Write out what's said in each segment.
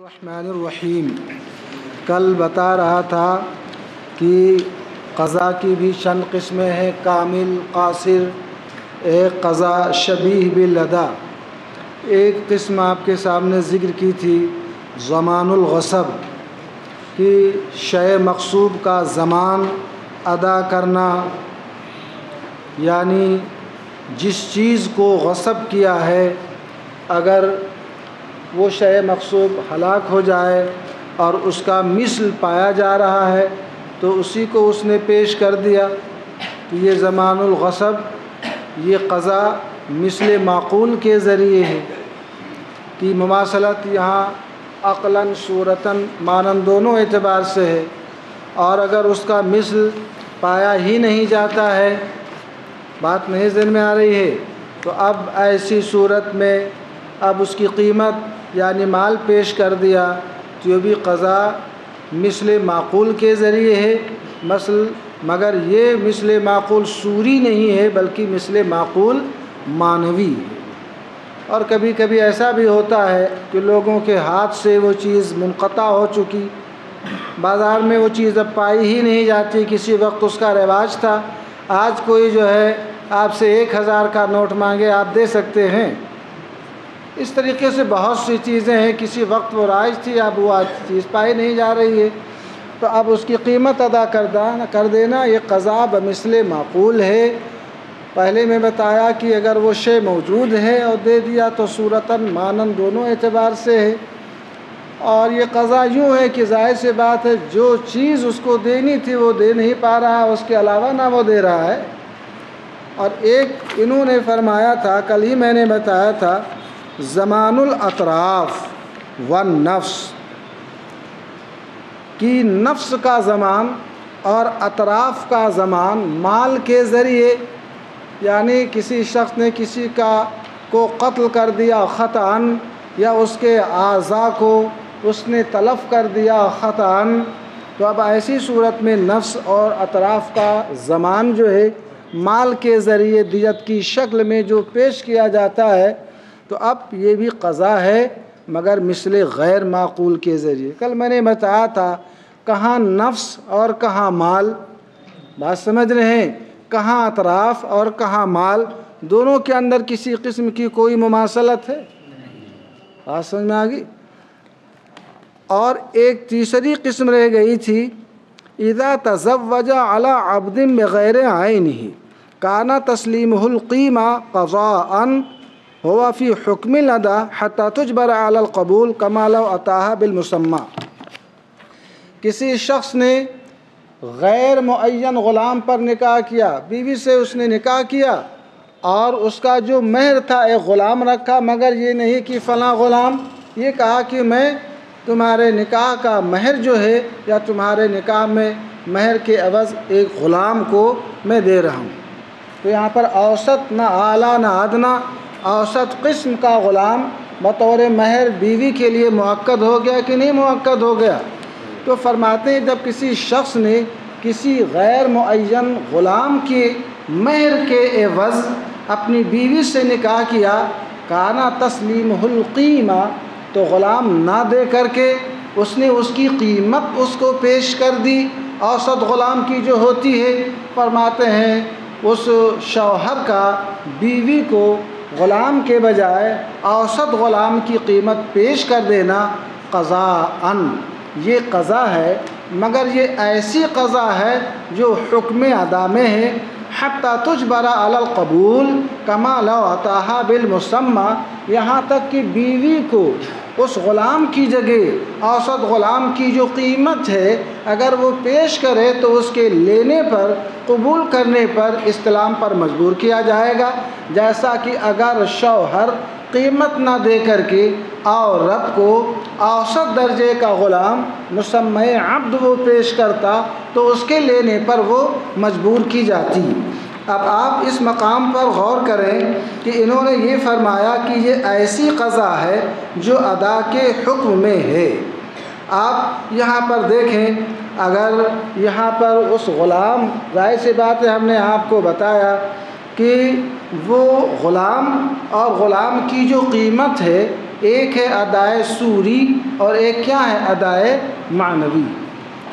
الرحمن الرحیم۔ کل بتا رہا تھا کہ قضا کی بھی چند قسمیں ہیں، کامل، قاصر، ایک قضا شبیہ بالادا۔ ایک قسم آپ کے سامنے ذکر کی تھی زمان الغصب، کہ شے مغصوب کا زمان ادا کرنا، یعنی جس چیز کو غصب کیا ہے اگر وہ شے مغصوب ہلاک ہو جائے اور اس کا مثل پایا جا رہا ہے تو اسی کو اس نے پیش کر دیا، تو یہ زمان الغصب، یہ قضا مثل معقول کے ذریعے ہے کہ مماثلت یہاں عقلاً صورتاً مانن دونوں اعتبار سے ہے، اور اگر اس کا مثل پایا ہی نہیں جاتا ہے، بات نہیں ذہن میں آ رہی ہے، تو اب ایسی صورت میں اب اس کی قیمت یعنی مال پیش کر دیا، تو یہ بھی قضا مثل معقول کے ذریعے ہے، مگر یہ مثل معقول صوری نہیں ہے بلکہ مثل معقول معنوی ہے۔ اور کبھی کبھی ایسا بھی ہوتا ہے کہ لوگوں کے ہاتھ سے وہ چیز منقطع ہو چکی، بازار میں وہ چیز اب پائی ہی نہیں جاتی، کسی وقت اس کا رواج تھا، آج کوئی جو ہے آپ سے 1000 کا نوٹ مانگے آپ دے سکتے ہیں۔ اس طریقے سے بہت سی چیزیں ہیں، کسی وقت وہ رائج تھی، اب وہ چیز پائی نہیں جا رہی ہے، تو اب اس کی قیمت ادا کر دینا یہ قضا بمثل معقول ہے۔ پہلے میں بتایا کہ اگر وہ شے موجود ہے اور دے دیا تو صورتاً مانن دونوں اعتبار سے ہے، اور یہ قضا یوں ہے کہ ظاہر سی بات ہے جو چیز اس کو دینی تھی وہ دے نہیں پا رہا، اس کے علاوہ نہ وہ دے رہا ہے۔ اور ایک انہوں نے فرمایا تھا، کل ہی میں نے بتایا تھا، زمان الاطراف والنفس، کہ نفس کا زمان اور اطراف کا زمان مال کے ذریعے، یعنی کسی شخص نے کسی کو قتل کر دیا خطأً، یا اس کے اعضاء کو اس نے تلف کر دیا خطأً، تو اب ایسی صورت میں نفس اور اطراف کا زمان جو ہے مال کے ذریعے دیت کی شکل میں جو پیش کیا جاتا ہے، تو اب یہ بھی قضا ہے مگر مثل غیر معقول کے ذریعے۔ کل میں نے بتایا تھا کہاں نفس اور کہاں مال، بات سمجھ رہے ہیں، کہاں اطراف اور کہاں مال، دونوں کے اندر کسی قسم کی کوئی مماثلت ہے، بات سمجھ میں آ گئی۔ اور ایک تیسری قسم رہ گئی تھی، اذا تزوج علی عبد بغیر عینہ کان تسلیمہ القیمہ قضاء ہوا فی حکم الادا حتی تجبر علی القبول کما لو اتاہا بالمسمى۔ کسی شخص نے غیر معین غلام پر نکاح کیا، بیوی سے اس نے نکاح کیا اور اس کا جو مہر تھا ایک غلام رکھا، مگر یہ نہیں کہ فلاں غلام، یہ کہا کہ میں تمہارے نکاح کا مہر جو ہے یا تمہارے نکاح میں مہر کے عوض ایک غلام کو میں دے رہا ہوں، تو یہاں پر اوسط نہ اعلیٰ نہ ادنیٰ، اوسط قسم کا غلام بطور مہر بیوی کے لیے مؤکد ہو گیا کہ نہیں مؤکد ہو گیا؟ تو فرماتے ہیں جب کسی شخص نے کسی غیر معین غلام کی مہر کے عوض اپنی بیوی سے نکاح کیا، کانا تسلیمہ القیمہ، تو غلام نہ دے کر کے اس نے اس کی قیمت اس کو پیش کر دی، اوسط غلام کی جو ہوتی ہے، فرماتے ہیں اس شوہر کا بیوی کو غلام کے بجائے اوسط غلام کی قیمت پیش کر دینا قضاءً، یہ قضا ہے، مگر یہ ایسی قضا ہے جو حکم ادا میں ہے، حتی تجبر علی القبول کما لو اتاہا بالمسمى، یہاں تک کہ بیوی کو اس غلام کی جگہ اوسط غلام کی جو قیمت ہے اگر وہ پیش کرے تو اس کے لینے پر، قبول کرنے پر، استلام پر مجبور کیا جائے گا، جیسا کہ اگر شوہر قیمت نہ دے کر کے عورت کو اوسط درجے کا غلام مسمى عبد وہ پیش کرتا تو اس کے لینے پر وہ مجبور کی جاتی۔ اب آپ اس مقام پر غور کریں کہ انہوں نے یہ فرمایا کہ یہ ایسی قضا ہے جو ادا کے حکم میں ہے۔ آپ یہاں پر دیکھیں، اگر یہاں پر اس غلام، ظاہر سی بات ہے ہم نے آپ کو بتایا کہ وہ غلام اور غلام کی جو قیمت ہے ایک ہے ادائے سوری اور ایک کیا ہے ادائے معنوی.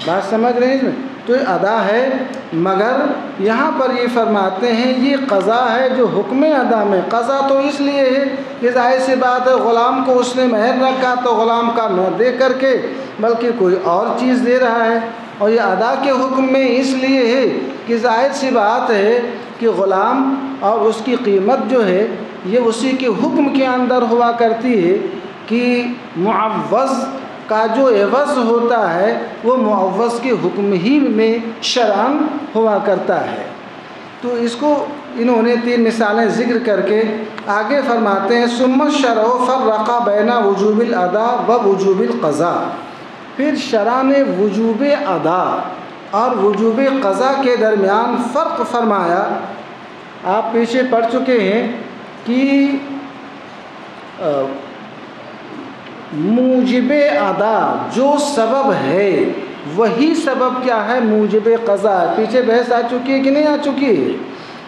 بات سمجھ رہے ہیں اس میں؟ تو یہ ادا ہے، مگر یہاں پر یہ فرماتے ہیں یہ قضا ہے جو حکم ادا میں. قضا تو اس لیے ہے کہ ظاہر سی بات ہے غلام کو اس نے مہر رکھا تو غلام کا نہ دے کر کے بلکہ کوئی اور چیز دے رہا ہے. اور یہ ادا کے حکم میں اس لیے ہے کہ ظاہر سی بات ہے کہ غلام اور اس کی قیمت جو ہے یہ اسی کے حکم کے اندر ہوا کرتی ہے کہ معوض کا جو عوض ہوتا ہے وہ معوض کے حکم ہی میں شرعاً ہوا کرتا ہے. تو اس کو انہوں نے 3 مثالیں ذکر کر کے آگے فرماتے ہیں ثم الشرع فرق بین وجوب الادا و وجوب القضاء. پھر شرع نے وجوب ادا اور وجوب قضا کے درمیان فرق فرمایا. آپ پیچھے پڑھ چکے ہیں کہ موجب ادا جو سبب ہے وہی سبب کیا ہے موجب قضا ہے. پیچھے بحث آ چکی ہے کہ نہیں آ چکی ہے؟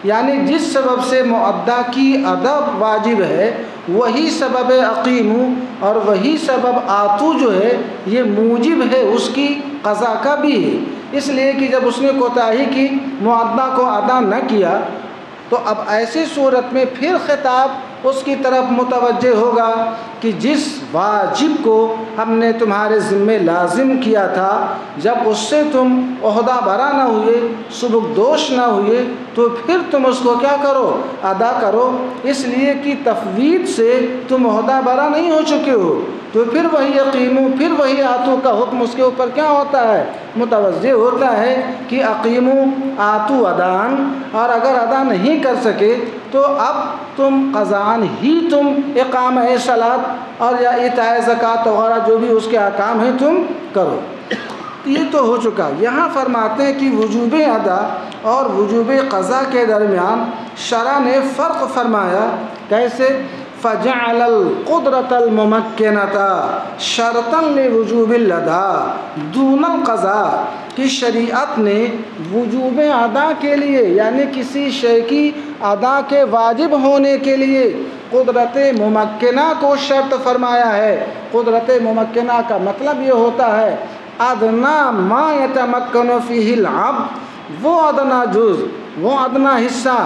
یعنی جس سبب سے مؤدا کی ادا واجب ہے وہی سبب اقیمو اور وہی سبب آتو جو ہے یہ موجب ہے اس کی قضا کا بھی ہے. اس لیے کہ جب اس نے کوتاہی کی مؤدا کو ادا نہ کیا تو اب ایسی صورت میں پھر خطاب اس کی طرف متوجہ ہوگا کہ جس واجب کو ہم نے تمہارے ذمے لازم کیا تھا جب اس سے تم عہدہ برا نہ ہوئے سبکدوش نہ ہوئے تو پھر تم اس کو کیا کرو ادا کرو. اس لیے کہ تفویض سے تم عہدہ برا نہیں ہو چکے ہو تو پھر وہی یقیمو پھر وہی آتو کا حکم اس کے اوپر کیا ہوتا ہے متوجہ ہوتا ہے کہ اقیمو آتو ادان. اور اگر ادا نہیں کر سکے تو اب تم قضان ہی تم اقامہ صلاۃ اور یا ایتاء زکوٰۃ وغیرہ جو بھی اس کے احکام ہیں تم کرو. یہ تو ہو چکا. یہاں فرماتے ہیں کہ وجوب ادا اور وجوب قضا کے درمیان شرع نے فرق فرمایا. کیسے؟ فجعل القدرة الممکنة شرطا لوجوب الادا دون القضاء. کہ شریعت نے وجوب ادا کے لیے یعنی کسی شے کی ادا کے واجب ہونے کے لیے قدرت ممکنہ کو شرط فرمایا ہے. قدرت ممکنہ کا مطلب یہ ہوتا ہے ادنا ما یتمکن فیہ العبد، وہ ادنا جز وہ ادنا حصہ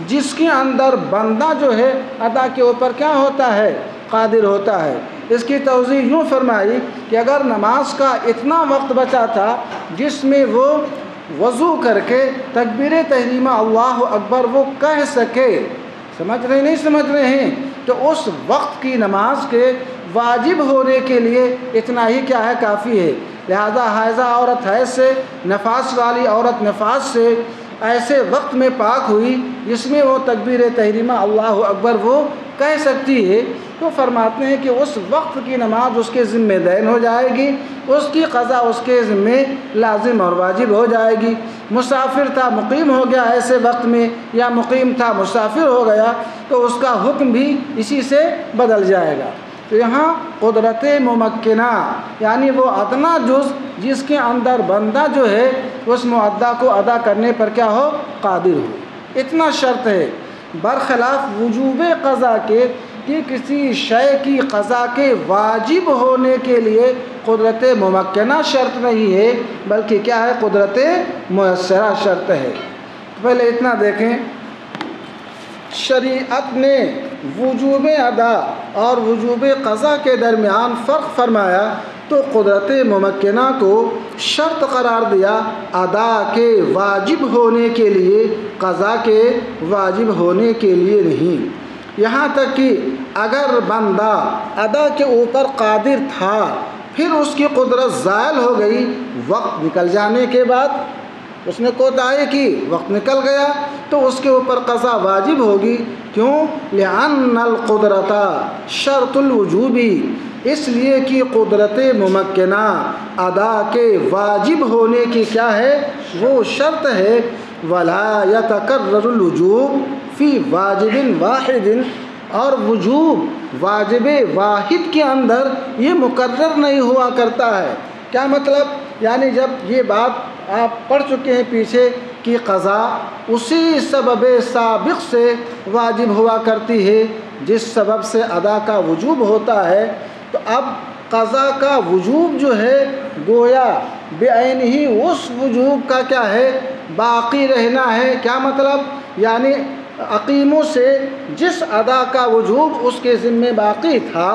جس کے اندر بندہ جو ہے ادا کے اوپر کیا ہوتا ہے قادر ہوتا ہے. اس کی توضیح یوں فرمائی کہ اگر نماز کا اتنا وقت بچا تھا جس میں وہ وضو کر کے تکبیر تحریمہ اللہ اکبر وہ کہہ سکے، سمجھ رہے نہیں سمجھ رہے ہیں؟ تو اس وقت کی نماز کے واجب ہونے کے لیے اتنا ہی کیا ہے کافی ہے. لہذا حائضہ عورت حیض سے، نفاس والی عورت نفاس سے ایسے وقت میں پاک ہوئی جس میں وہ تکبیر تحریمہ اللہ اکبر وہ کہہ سکتی ہے تو فرماتے ہیں کہ اس وقت کی نماز اس کے ذمہ دین ہو جائے گی، اس کی قضا اس کے ذمہ لازم اور واجب ہو جائے گی. مسافر تھا مقیم ہو گیا ایسے وقت میں یا مقیم تھا مسافر ہو گیا تو اس کا حکم بھی اسی سے بدل جائے گا. تو یہاں قدرت ممکنہ یعنی وہ ادنا جز جس کے اندر بندہ جو ہے اس مؤدا کو ادا کرنے پر کیا ہو قادر ہو، اتنا شرط ہے. برخلاف وجوب قضا کے کہ کسی شے کی قضا کے واجب ہونے کے لیے قدرت ممکنہ شرط نہیں ہے بلکہ کیا ہے قدرت میسرہ شرط ہے. پہلے اتنا دیکھیں، شریعت نے وجوب ادا اور وجوب قضا کے درمیان فرق فرمایا تو قدرت ممکنہ کو شرط قرار دیا ادا کے واجب ہونے کے لیے، قضا کے واجب ہونے کے لیے نہیں. یہاں تک کہ اگر بندہ ادا کے اوپر قادر تھا پھر اس کی قدرت زائل ہو گئی وقت نکل جانے کے بعد، اس نے کوتاہی کی وقت نکل گیا تو اس کے اوپر قضا واجب ہوگی. کیوں؟ لأن القدرت شرط الوجوبی، اس لیے کہ قدرت ممکنہ ادا کے واجب ہونے کی کیا ہے وہ شرط ہے. ولا يتكرر الوجوب فی واجب واحد، اور وجوب واجب واحد کے اندر یہ مقرر نہیں ہوا کرتا ہے. کیا مطلب؟ یعنی جب یہ بات آپ پڑھ چکے ہیں پیچھے کی قضا اسی سبب سابق سے واجب ہوا کرتی ہے جس سبب سے ادا کا وجوب ہوتا ہے۔ تو اب قضا کا وجوب جو ہے گویا بعین ہی اس وجوب کا کیا ہے، باقی رہنا ہے۔ کیا مطلب؟ یعنی عقیموں سے جس ادا کا وجوب اس کے ذمے باقی تھا،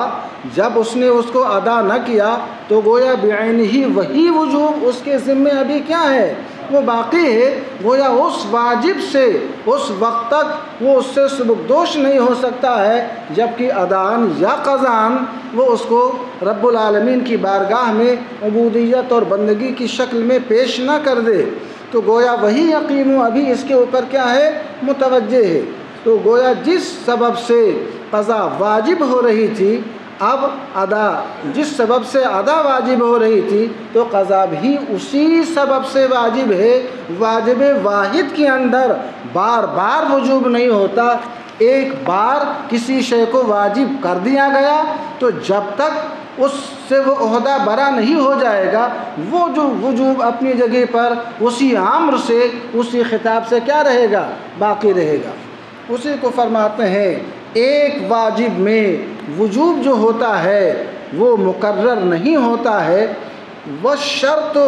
جب اس نے اس کو ادا نہ کیا تو گویا بعین ہی وہی وجوب اس کے ذمے ابھی کیا ہے، وہ باقی ہے۔ گویا اس واجب سے اس وقت تک وہ اس سے سبکدوش نہیں ہو سکتا ہے جبکہ ادان یا قضان وہ اس کو رب العالمین کی بارگاہ میں عبودیت اور بندگی کی شکل میں پیش نہ کر دے۔ تو گویا وہی یقین ابھی اس کے اوپر کیا ہے، متوجہ ہے۔ تو گویا جس سبب سے قضا واجب ہو رہی تھی، اب ادا جس سبب سے ادا واجب ہو رہی تھی تو قضا بھی اسی سبب سے واجب ہے۔ واجب واحد کے اندر بار بار وجوب نہیں ہوتا۔ ایک بار کسی شے کو واجب کر دیا گیا تو جب تک اس سے وہ عہدہ برا نہیں ہو جائے گا، وہ جو وجوب اپنی جگہ پر اسی امر سے اسی خطاب سے کیا رہے گا، باقی رہے گا۔ اسی کو فرماتے ہیں ایک واجب میں وجوب جو ہوتا ہے وہ مقرر نہیں ہوتا ہے۔ والشرط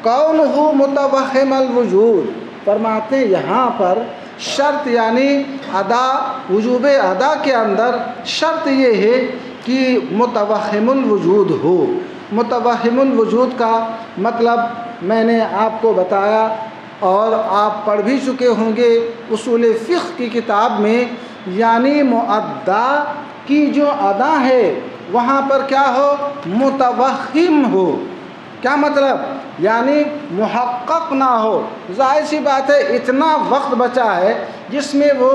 کونہ متوہم الوجود، فرماتے ہیں یہاں پر شرط یعنی ادا، وجوب ادا کے اندر شرط یہ ہے کہ متوہم الوجود ہو۔ متوہم الوجود کا مطلب میں نے آپ کو بتایا اور آپ پڑھ بھی چکے ہوں گے اصول فقہ کی کتاب میں، یعنی مؤدا کی جو ادا ہے وہاں پر کیا ہو، متوہم ہو۔ کیا مطلب؟ یعنی محقق نہ ہو۔ ظاہر سی بات ہے اتنا وقت بچا ہے جس میں وہ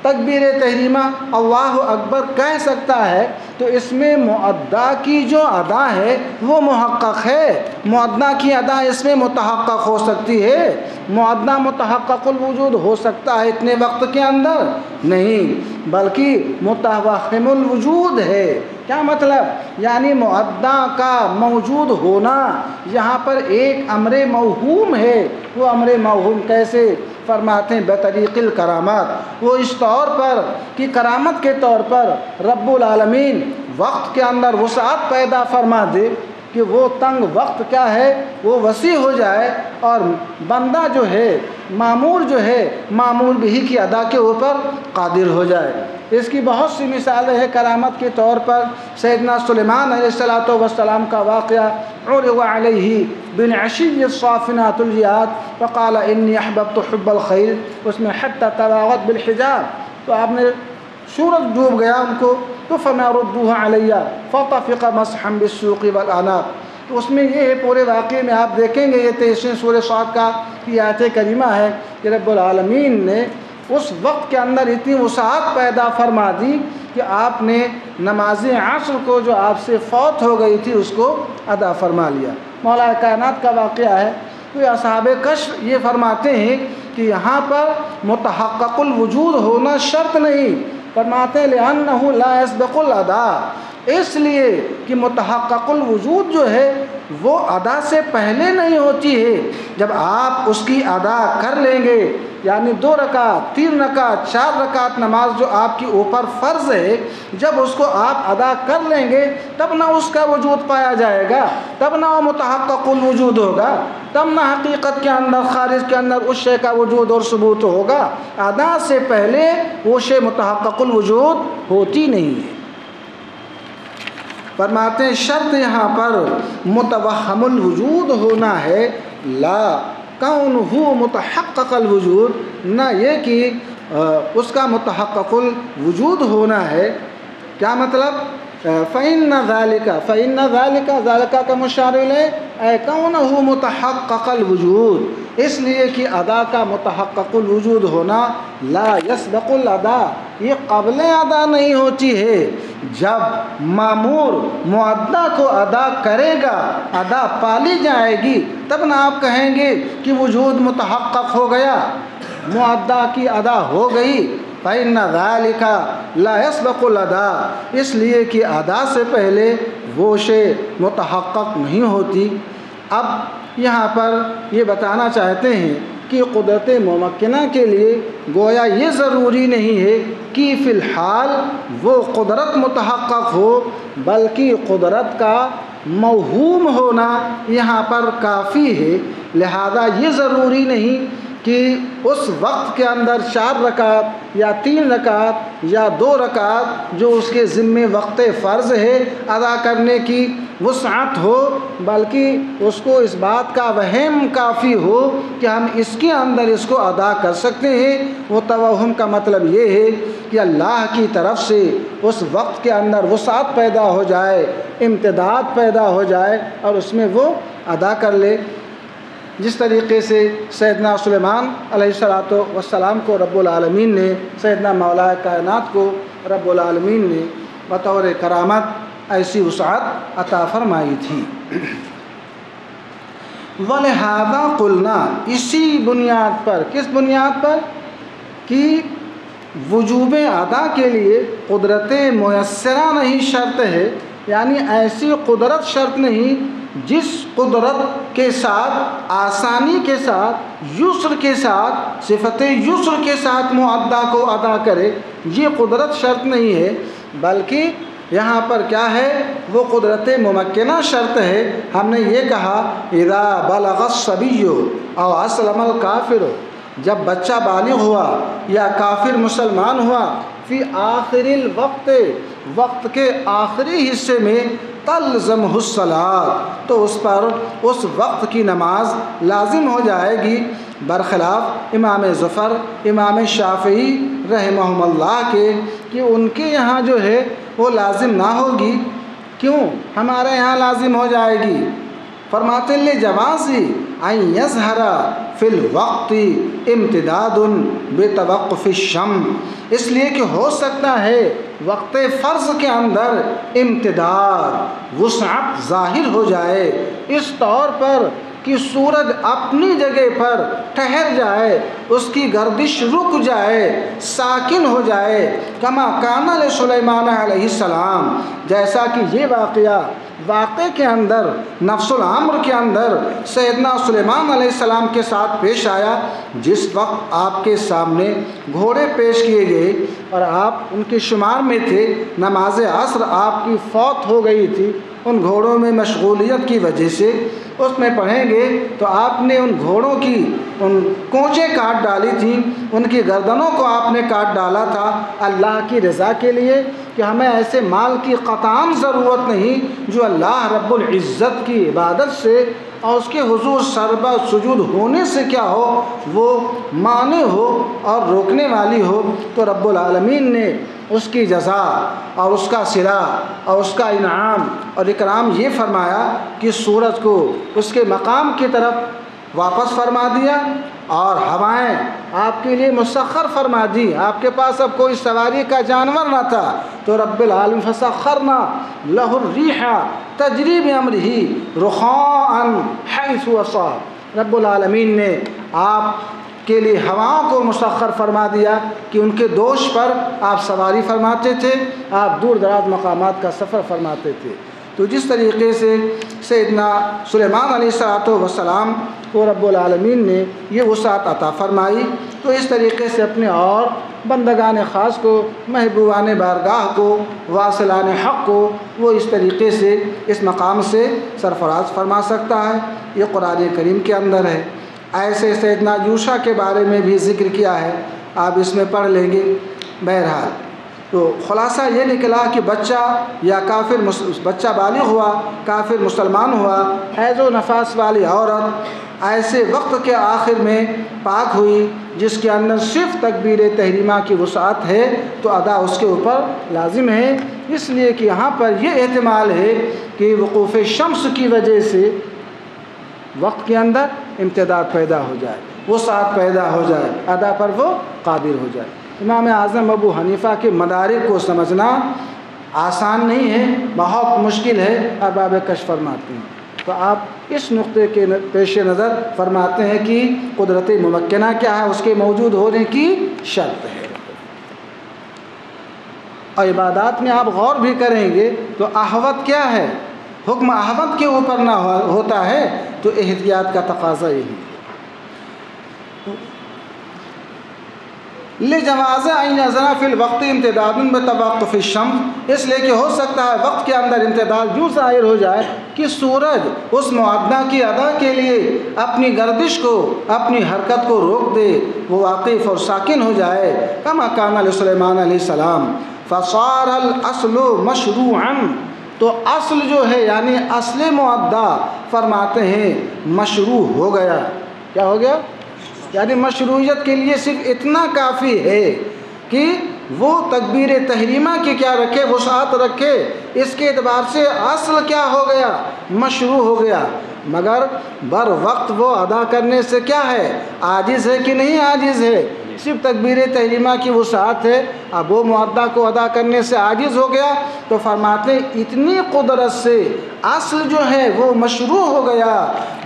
تکبیر تحریمہ اللہ اکبر کہہ سکتا ہے، تو اس میں مؤدا کی جو ادا ہے وہ محقق ہے۔ مؤدا کی ادا اس میں متحقق ہو سکتی ہے، مؤدا متحقق الوجود ہو سکتا ہے اتنے وقت کے اندر نہیں، بلکہ متوہم الوجود ہے۔ کیا مطلب؟ یعنی مؤدا کا موجود ہونا یہاں پر ایک امر موہوم ہے۔ وہ امر موہوم کیسے؟ فرماتے ہیں بطریق الکرامات، وہ اس طور پر کہ کرامت کے طور پر رب العالمین وقت کے اندر وسعت پیدا فرما دے کہ وہ تنگ وقت کیا ہے، وہ وسیع ہو جائے اور بندہ جو ہے، مامور جو ہے، مامور بھی کی ادا کے اوپر قادر ہو جائے۔ اس کی بہت سی مثالیں ہیں۔ کرامت کے طور پر سیدنا سلیمان علیہ السلام کا واقعہ، عرض علیہ بالعشی الصافنات الجیاد فقال انی احببت حب الخیر، اس میں حتی تواغت بالحجاب، تو آپ نے سورج ڈوب گیا ان کو تو فما ردوها علیہ فطفق مسحا بالسوق والاعناق۔ تو اس میں یہ ہے، پورے واقعے میں آپ دیکھیں گے یہ 23 سورہ صاد کا کی آیت کریمہ ہے کہ رب العالمین نے اس وقت کے اندر اتنی وسعت پیدا فرما دی کہ آپ نے نماز عصر کو جو آپ سے فوت ہو گئی تھی اس کو ادا فرما لیا۔ مولا کائنات کا واقعہ ہے۔ تو اصحاب کشف یہ فرماتے ہیں کہ یہاں پر متحقق الوجود ہونا شرط نہیں، فرماتے ہیں لأنہ لا يسبق الادا، اس لیے کہ متحقق الوجود جو ہے وہ ادا سے پہلے نہیں ہوتی ہے۔ جب آپ اس کی ادا کر لیں گے، یعنی 2 رکعت 3 رکعت 4 رکعت نماز جو آپ کے اوپر فرض ہے، جب اس کو آپ ادا کر لیں گے تب نہ اس کا وجود پایا جائے گا، تب نہ وہ متحقق الوجود ہوگا، تب نہ حقیقت کے اندر خارج کے اندر اس شے کا وجود اور ثبوت ہوگا۔ ادا سے پہلے وہ شے متحقق الوجود ہوتی نہیں ہے۔ فرماتے ہیں شرط یہاں پر متوہم الوجود ہونا ہے، لا کونہ متحقق الوجود، نہ یہ کہ اس کا متحقق الوجود ہونا ہے۔ کیا مطلب؟ فإن ذالک کا مشار الیہ اے کونہ متحقق الوجود، اس لیے کہ ادا کا متحقق الوجود ہونا لا یسبق الادا، یہ قبل ادا نہیں ہوتی ہے۔ جب مامور مؤدا کو ادا کرے گا، ادا پالی جائے گی، تب نہ آپ کہیں گے کہ وجود متحقق ہو گیا، مؤدا کی ادا ہو گئی۔ فإن ذالک لا يسبق الادا، اس لیے کہ ادا سے پہلے وہ شے متحقق نہیں ہوتی۔ اب یہاں پر یہ بتانا چاہتے ہیں کہ قدرت ممکنہ کے لیے گویا یہ ضروری نہیں ہے کہ فی الحال وہ قدرت متحقق ہو، بلکہ قدرت کا موہوم ہونا یہاں پر کافی ہے۔ لہذا یہ ضروری نہیں کہ اس وقت کے اندر 4 رکعت یا 3 رکعت یا 2 رکعت جو اس کے ذمے وقت فرض ہے ادا کرنے کی وسعت ہو، بلکہ اس کو اس بات کا وہم کافی ہو کہ ہم اس کے اندر اس کو ادا کر سکتے ہیں۔ وہ توہم کا مطلب یہ ہے کہ اللہ کی طرف سے اس وقت کے اندر وسعت پیدا ہو جائے، امتداد پیدا ہو جائے اور اس میں وہ ادا کر لے۔ جس طریقے سے سیدنا سلیمان علیہ السلام کو رب العالمین نے، سیدنا مولا کائنات کو رب العالمین نے بطور کرامت ایسی وسعت عطا فرمائی تھی۔ وَلِهَذَا قُلْنَا، اسی بنیاد پر، کس بنیاد پر؟ کہ وجوب ادا کے لیے قدرت میسرہ نہیں شرط ہے، یعنی ایسی قدرت شرط نہیں جس قدرت کے ساتھ، آسانی کے ساتھ، یسر کے ساتھ، صفت یسر کے ساتھ معدہ کو ادا کرے، یہ قدرت شرط نہیں ہے، بلکہ یہاں پر کیا ہے؟ وہ قدرت ممکنہ شرط ہے۔ ہم نے یہ کہا اذا بلغ الصبی او اسلم الکافر، جب بچہ بالغ ہوا یا کافر مسلمان ہوا، فی آخر الوقت، وقت کے آخری حصے میں، تلزمہ الصلاۃ، تو اس پر اس وقت کی نماز لازم ہو جائے گی، برخلاف امام ظفر، امام شافعی رحمہم اللہ کے، کہ ان کے یہاں جو ہے وہ لازم نہ ہوگی۔ کیوں ہمارے یہاں لازم ہو جائے گی؟ فرماتے ہیں لجواز ان یظہر فی الوقت امتداد بتوقف الشمس، اس لیے کہ ہو سکتا ہے وقت فرض کے اندر امتداد، وسعت ظاہر ہو جائے، اس طور پر کہ سورج اپنی جگہ پر ٹھہر جائے، اس کی گردش رک جائے، ساکن ہو جائے، کما کان لسلیمان علیہ السلام، جیسا کہ یہ واقعے کے اندر، نفس الامر کے اندر سیدنا سلیمان علیہ السلام کے ساتھ پیش آیا، جس وقت آپ کے سامنے گھوڑے پیش کیے گئے اور آپ ان کے شمار میں تھے، نماز عصر آپ کی فوت ہو گئی تھی، ان گھوڑوں میں مشغولیت کی وجہ سے اس میں پڑھیں گے تو آپ نے ان گھوڑوں کی ان کونچیں کاٹ ڈالی تھیں، ان کی گردنوں کو آپ نے کاٹ ڈالا تھا اللہ کی رضا کے لیے، کہ ہمیں ایسے مال کی قطعاً ضرورت نہیں جو اللہ رب العزت کی عبادت سے اور اس کے حضور سربا سجود ہونے سے کیا ہو، وہ مانع ہو اور روکنے والی ہو۔ تو رب العالمین نے اس کی جزا اور اس کا صلہ اور اس کا انعام اور اکرام یہ فرمایا کہ سورج کو اس کے مقام کی طرف واپس فرما دیا اور ہوائیں آپ کے لیے مسخر فرما دی۔ آپ کے پاس اب کوئی سواری کا جانور نہ تھا تو رب العالمین فسخرنا لہ الریح تجری بامرہ رخاء حیث اصاب، رب العالمین نے آپ کے لیے ہواؤں کو مسخر فرما دیا کہ ان کے دوش پر آپ سواری فرماتے تھے، آپ دور دراز مقامات کا سفر فرماتے تھے۔ تو جس طریقے سے سیدنا سلیمان علیہ السلام کو رب العالمین نے یہ وسعت عطا فرمائی، تو اس طریقے سے اپنے اور بندگان خاص کو، محبوبان بارگاہ کو، واصلان حق کو وہ اس طریقے سے اس مقام سے سرفراز فرما سکتا ہے۔ یہ قرآن کریم کے اندر ہے۔ ایسے سیدنا یوشع کے بارے میں بھی ذکر کیا ہے، آپ اس میں پڑھ لیں گے۔ بہرحال تو خلاصہ یہ نکلا کہ بچہ یا کافر بچہ بالغ ہوا، کافر مسلمان ہوا، حیض و نفاس والی عورت ایسے وقت کے آخر میں پاک ہوئی جس کے اندر صرف تکبیر تحریمہ کی وسعت ہے، تو ادا اس کے اوپر لازم ہے، اس لیے کہ یہاں پر یہ احتمال ہے کہ وقوف شمس کی وجہ سے وقت کے اندر امتداد پیدا ہو جائے، وسعت پیدا ہو جائے، ادا پر وہ قادر ہو جائے۔ امام اعظم ابو حنیفہ کے مدارک کو سمجھنا آسان نہیں ہے، بہت مشکل ہے، ارباب کشف فرماتے ہیں۔ تو آپ اس نقطے کے پیش نظر فرماتے ہیں کہ قدرت ممکنہ کیا ہے، اس کے موجود ہونے کی شرط ہے۔ اور عبادات میں آپ غور بھی کریں گے تو احوط کیا ہے، حکم احوط کے اوپر نہ ہوتا ہے، تو احتیاط کا تقاضا یہی ہے۔ لجواز ان یزرا فی الوقت امتداد بتوقف الشمس، اس لیے کہ ہو سکتا ہے وقت کے اندر امتداد یوں ظاہر ہو جائے کہ سورج اس معدہ کی ادا کے لیے اپنی گردش کو، اپنی حرکت کو روک دے، وہ واقف اور ساکن ہو جائے. کما کان لسلیمان علیہ السلام فصار الاصل مشروعا، تو اصل جو ہے یعنی اصل معدہ فرماتے ہیں مشروع ہو گیا. کیا ہو گیا؟ یعنی مشروعیت کے لیے صرف اتنا کافی ہے کہ وہ تکبیر تحریمہ کی کیا رکھے، وسعت رکھے. اس کے اعتبار سے اصل کیا ہو گیا؟ مشروع ہو گیا. مگر بر وقت وہ ادا کرنے سے کیا ہے؟ عاجز ہے کہ نہیں عاجز ہے؟ صرف تکبیر تحریمہ کی وسعت ہے، اب وہ معدہ کو ادا کرنے سے عاجز ہو گیا. تو فرماتے ہیں اتنی قدرت سے اصل جو ہے وہ مشروع ہو گیا.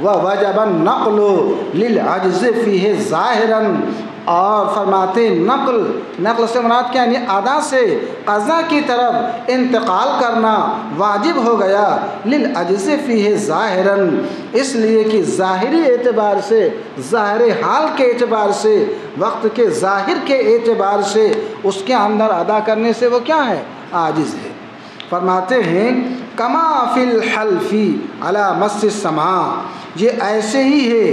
وَوَجَبَ النَّقْلُ لِلْعَجْزِ فِيهِ ظَاهِرًا، اور فرماتے نقل سے مراد کیا؟ یعنی ادا سے قضا کی طرف انتقال کرنا واجب ہو گیا. للعجز فیہ ظاہراً، اس لیے کہ ظاہری اعتبار سے، ظاہر حال کے اعتبار سے، وقت کے ظاہر کے اعتبار سے اس کے اندر ادا کرنے سے وہ کیا ہے؟ عاجز ہے. فرماتے ہیں کما فی الحلف علی مس السماء، یہ ایسے ہی ہے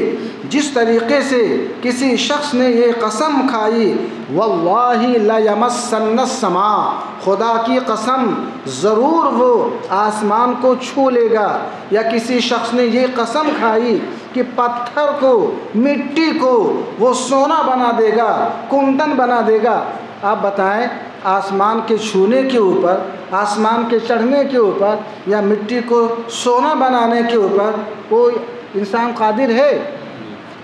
جس طریقے سے کسی شخص نے یہ قسم کھائی واللہ لیمسن السماء، خدا کی قسم ضرور وہ آسمان کو چھو لے گا. یا کسی شخص نے یہ قسم کھائی کہ پتھر کو، مٹی کو وہ سونا بنا دے گا، کندن بنا دے گا. آپ بتائیں آسمان کے چھونے کے اوپر، آسمان کے چڑھنے کے اوپر یا مٹی کو سونا بنانے کے اوپر کوئی انسان قادر ہے؟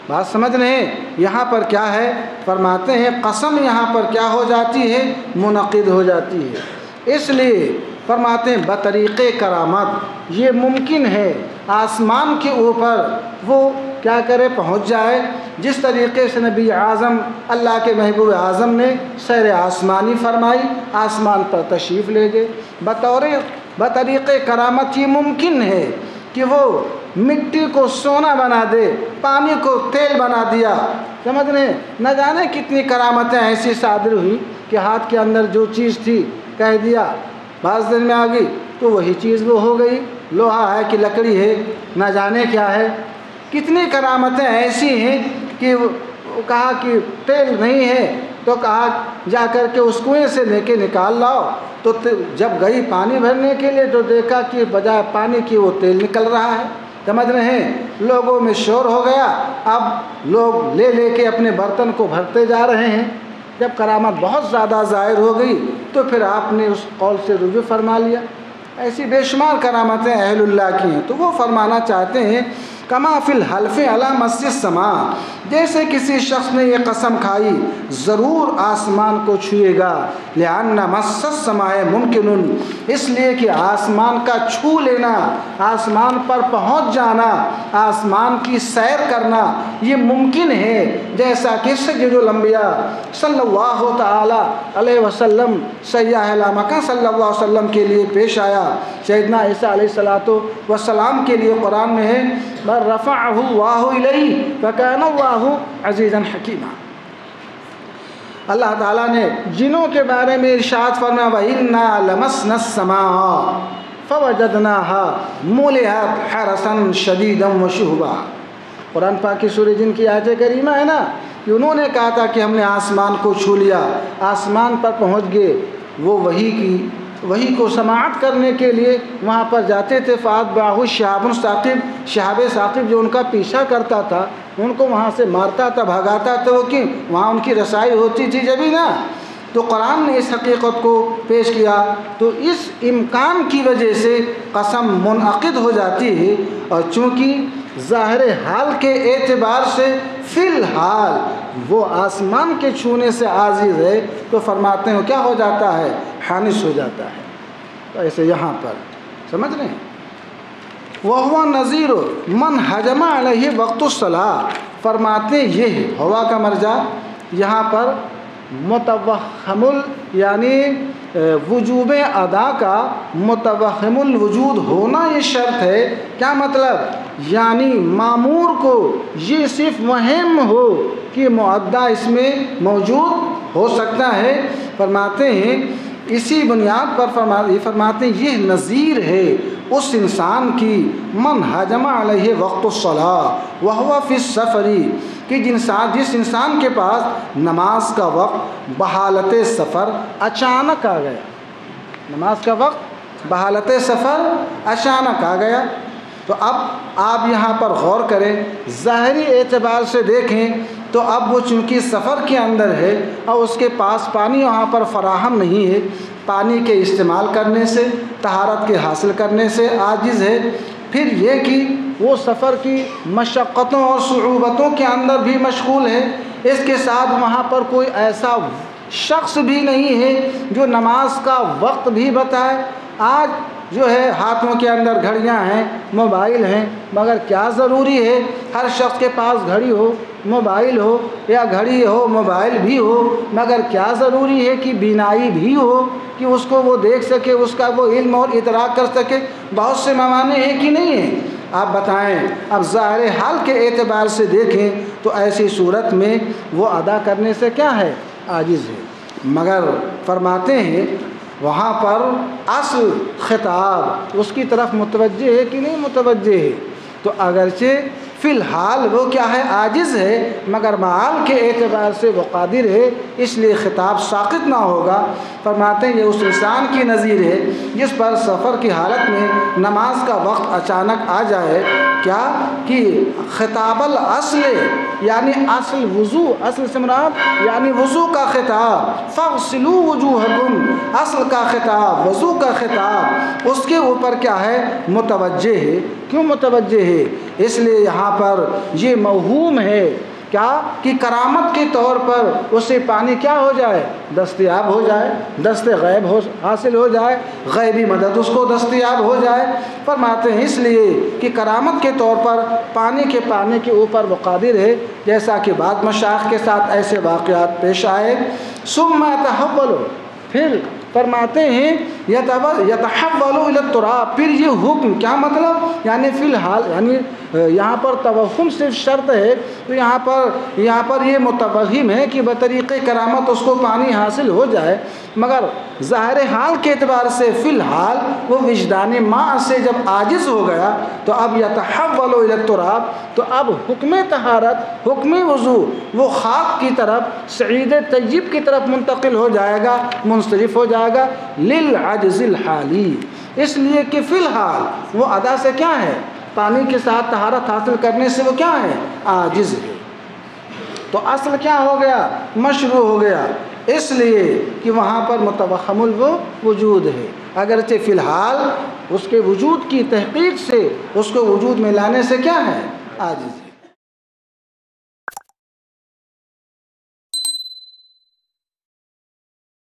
بات سمجھ رہے ہیں؟ یہاں پر کیا ہے؟ فرماتے ہیں قسم یہاں پر کیا ہو جاتی ہے؟ منعقد ہو جاتی ہے. اس لیے فرماتے ہیں بطریق کرامت یہ ممکن ہے آسمان کے اوپر وہ کیا کرے؟ پہنچ جائے. جس طریقے سے نبی اعظم اللہ کے محبوب اعظم نے سیر آسمانی فرمائی، آسمان پر تشریف لے گئے. بطریق کرامت یہ ممکن ہے کہ وہ مٹی کو سونا بنا دے، پانی کو تیل بنا دیا. سمجھ رہے ہیں؟ نہ جانے کتنی کرامتیں ایسی صادر ہوئی کہ ہاتھ کے اندر جو چیز تھی کہہ دیا، بعض دن میں آ گئی تو وہی چیز وہ ہو گئی. لوہا ہے کہ لکڑی ہے، نہ جانے کیا ہے. کتنی کرامتیں ایسی ہیں کہ کہا کہ تیل نہیں ہے تو کہا جا کر کے اس کنویں سے لے کے نکال لاؤ. تو جب گئی پانی بھرنے کے لیے تو دیکھا کہ بجائے پانی کی وہ تیل نکل رہا ہے. سمجھ رہے ہیں؟ لوگوں میں شور ہو گیا، اب لوگ لے لے کے اپنے برتن کو بھرتے جا رہے ہیں. جب کرامت بہت زیادہ ظاہر ہو گئی تو پھر آپ نے اس قول سے رجوع فرما لیا. ایسی بے شمار کرامتیں اہل اللہ کی ہیں. تو وہ فرمانا چاہتے ہیں کما فی الحلف علی مس السماء، جیسے کسی شخص نے یہ قسم کھائی ضرور آسمان کو چھوئے گا. لأن مس السماء ممکن، اس لیے کہ آسمان کا چھو لینا، آسمان پر پہنچ جانا، آسمان کی سیر کرنا یہ ممکن ہے. جیسا کہ سید الانبیاء صلی اللہ تعالی علیہ وسلم سیاح لامکہ صلی اللہ علیہ وسلم کے لیے پیش آیا. سیدنا عیسیٰ علیہ السلام کے لیے قرآن میں ہے بل رفعہ اللہ الیہ فکان اللہ عزیزا حکیما. اللہ تعالیٰ نے جنوں کے بارے میں ارشاد فرمایا وَإِنَّا لَمَسْنَا السَّمَاءَ فَوَجَدْنَاهَا مُلِئَتْ حَرَسًا شَدِيدًا وَشُهُبًا. قرآن پاک کی سورہ جن کی آیت کریمہ ہے نا کہ انہوں نے کہا تھا کہ ہم نے آسمان کو چھو لیا، آسمان پر پہنچ گئے. وہ وحی کو سماعت کرنے کے لیے وہاں پر جاتے تھے. فَأَتْبَعَهُ شِهَابٌ ثَاقِبٌ، شہاب ثاقب جو ان کا پیچھا کرتا تھا، ان کو وہاں سے مارتا تھا، بھگاتا تھا. وہ کیوں؟ وہاں ان کی رسائی ہوتی تھی جبھی نا. تو قرآن نے اس حقیقت کو پیش کیا. تو اس امکان کی وجہ سے قسم منعقد ہو جاتی ہے. اور چونکہ ظاہر حال کے اعتبار سے فی الحال وہ آسمان کے چھونے سے عاجز ہے تو فرماتے ہیں کیا ہو جاتا ہے؟ حانس ہو جاتا ہے. تو ایسے یہاں پر سمجھ رہے ہیں وَهُوَ نَظِيرُ مَنْ حَجَمَ عَلَيْهِ وَقْتُ الصَّلَاةِ. فرماتے یہ ہوا کا مرجع یہاں پر متوہم یعنی وجوب ادا کا متوہم الوجود ہونا یہ شرط ہے۔ کیا مطلب؟ یعنی مامور کو یہ صرف وہم ہو کہ معدہ اس میں موجود ہو سکتا ہے۔ فرماتے ہیں اسی بنیاد پر فرماتے ہیں یہ نظیر ہے اس انسان کی من حجم علیہ وقت الصلاۃ وہو فی السفر، کہ جس انسان کے پاس نماز کا وقت بحالت سفر اچانک آ گیا، نماز کا وقت بحالت سفر اچانک آ گیا۔ تو اب آپ یہاں پر غور کریں، ظاہری اعتبار سے دیکھیں تو اب وہ چونکہ سفر کے اندر ہے اور اس کے پاس پانی وہاں پر فراہم نہیں ہے، پانی کے استعمال کرنے سے، طہارت کے حاصل کرنے سے عاجز ہے۔ پھر یہ کہ وہ سفر کی مشقتوں اور صعوبتوں کے اندر بھی مشغول ہے، اس کے ساتھ وہاں پر کوئی ایسا شخص بھی نہیں ہے جو نماز کا وقت بھی بتائے۔ آج جو ہے ہاتھوں کے اندر گھڑیاں ہیں، موبائل ہیں، مگر کیا ضروری ہے ہر شخص کے پاس گھڑی ہو، موبائل ہو، یا گھڑی ہو موبائل بھی ہو، مگر کیا ضروری ہے کہ بینائی بھی ہو کہ اس کو وہ دیکھ سکے، اس کا وہ علم اور ادراک کر سکے؟ بہت سے موانع ہیں کہ نہیں ہیں؟ آپ بتائیں۔ اب ظاہر حال کے اعتبار سے دیکھیں تو ایسی صورت میں وہ ادا کرنے سے کیا ہے؟ عاجز ہے۔ مگر فرماتے ہیں وہاں پر اصل خطاب اس کی طرف متوجہ ہے کہ نہیں متوجہ ہے؟ تو اگرچہ فی الحال وہ کیا ہے؟ عاجز ہے، مگر معال کے اعتبار سے وہ قادر ہے، اس لیے خطاب ساقط نہ ہوگا۔ فرماتے ہیں یہ اس انسان کی نظیر ہے جس پر سفر کی حالت میں نماز کا وقت اچانک آ جائے، کیا کہ خطاب الاصل یعنی اصل وضو، اصل سے مراد یعنی وضو کا خطاب، فاغسلوا وجوہکم، اصل کا خطاب، وضو کا خطاب اس کے اوپر کیا ہے؟ متوجہ ہے۔ کیوں متوجہ ہے؟ اس لیے یہاں پر یہ موہوم ہے کیا کہ کرامت کے طور پر اسے پانی کیا ہو جائے؟ دستیاب ہو جائے، دست غیب حاصل ہو جائے، غیبی مدد اس کو دستیاب ہو جائے۔ فرماتے ہیں اس لیے کہ کرامت کے طور پر پانی کے اوپر وہ قادر ہے، جیسا کہ بعض مشائخ کے ساتھ ایسے واقعات پیش آئے۔ ثم يتحول، پھر فرماتے ہیں یتحول الی التراب، پھر یہ حکم کیا مطلب؟ یعنی فی الحال یعنی یہاں پر توہم صرف شرط ہے، تو یہاں پر یہ متوہم ہے کہ بطریق کرامت اس کو پانی حاصل ہو جائے، مگر ظاہر حال کے اعتبار سے فی الحال وہ وجدان ماء سے جب عاجز ہو گیا تو اب یتحول الی التراب، تو اب حکم طہارت، حکم وضو وہ خاک کی طرف، سعید طیب کی طرف منتقل ہو جائے گا، منصرف ہو جائے گا، للعجز الحالی، اس لیے کہ فی الحال وہ ادا سے کیا ہے؟ پانی کے ساتھ طہارت حاصل کرنے سے وہ کیا ہے؟ عاجز ہے۔ تو اصل کیا ہو گیا؟ مشروع ہو گیا، اس لیے کہ وہاں پر متوہم الوجود ہے، اگرچہ فی الحال اس کے وجود کی تحقیق سے اس کو وجود میں لانے سے کیا ہے؟ عاجز ہے۔